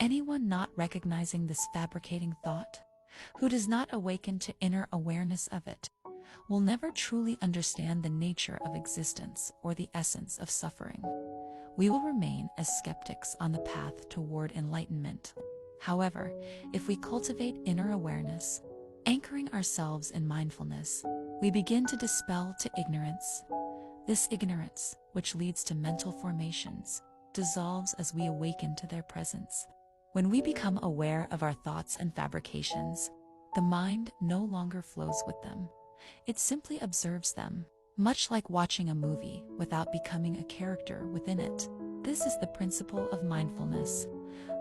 Anyone not recognizing this fabricating thought, who does not awaken to inner awareness of it, will never truly understand the nature of existence or the essence of suffering. We will remain as skeptics on the path toward enlightenment. However, if we cultivate inner awareness, anchoring ourselves in mindfulness, we begin to dispel to ignorance. This ignorance, which leads to mental formations, dissolves as we awaken to their presence. When we become aware of our thoughts and fabrications, the mind no longer flows with them. It simply observes them, much like watching a movie without becoming a character within it. This is the principle of mindfulness.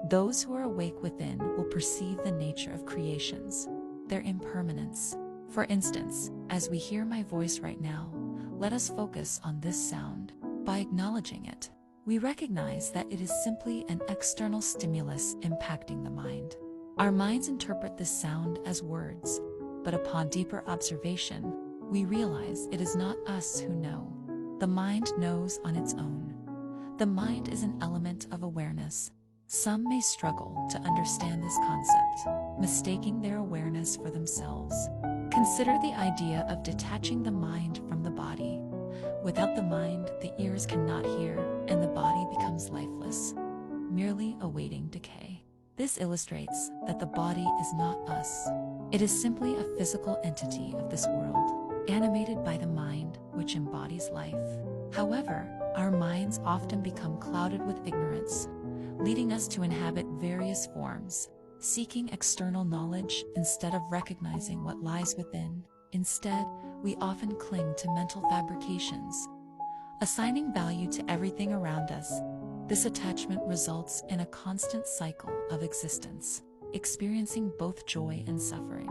Those who are awake within will perceive the nature of creations, their impermanence. For instance, as we hear my voice right now, let us focus on this sound. By acknowledging it, we recognize that it is simply an external stimulus impacting the mind. Our minds interpret this sound as words, but upon deeper observation, we realize it is not us who know. The mind knows on its own. The mind is an element of awareness. Some may struggle to understand this concept, mistaking their awareness for themselves. Consider the idea of detaching the mind from the body. Without the mind, the ears cannot hear, and the body becomes lifeless, merely awaiting decay. This illustrates that the body is not us. It is simply a physical entity of this world, animated by the mind, which embodies life. However, our minds often become clouded with ignorance, leading us to inhabit various forms, seeking external knowledge instead of recognizing what lies within. Instead, we often cling to mental fabrications, assigning value to everything around us. This attachment results in a constant cycle of existence, experiencing both joy and suffering.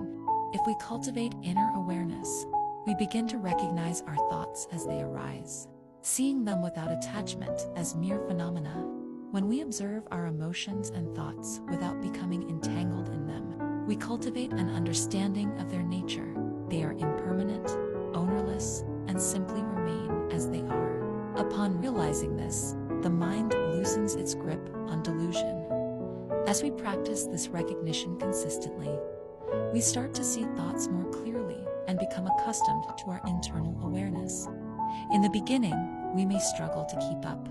If we cultivate inner awareness, we begin to recognize our thoughts as they arise, seeing them without attachment as mere phenomena. When we observe our emotions and thoughts without becoming entangled in them, we cultivate an understanding of their nature. They are impermanent, ownerless, and simply remain as they are. Upon realizing this, the mind loosens its grip on delusion. As we practice this recognition consistently, we start to see thoughts more clearly and become accustomed to our internal awareness. In the beginning, we may struggle to keep up,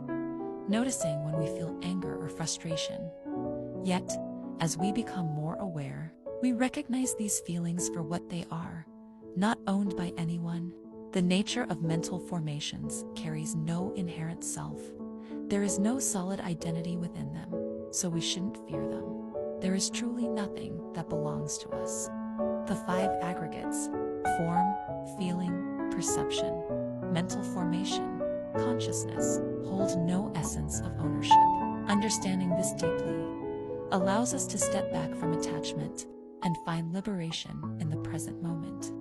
noticing when we feel anger or frustration. Yet, as we become more aware, we recognize these feelings for what they are, not owned by anyone. The nature of mental formations carries no inherent self. There is no solid identity within them, so we shouldn't fear them. There is truly nothing that belongs to us. The 5 aggregates: form, feeling, perception, mental formation, consciousness, hold no essence of ownership. Understanding this deeply allows us to step back from attachment and find liberation in the present moment.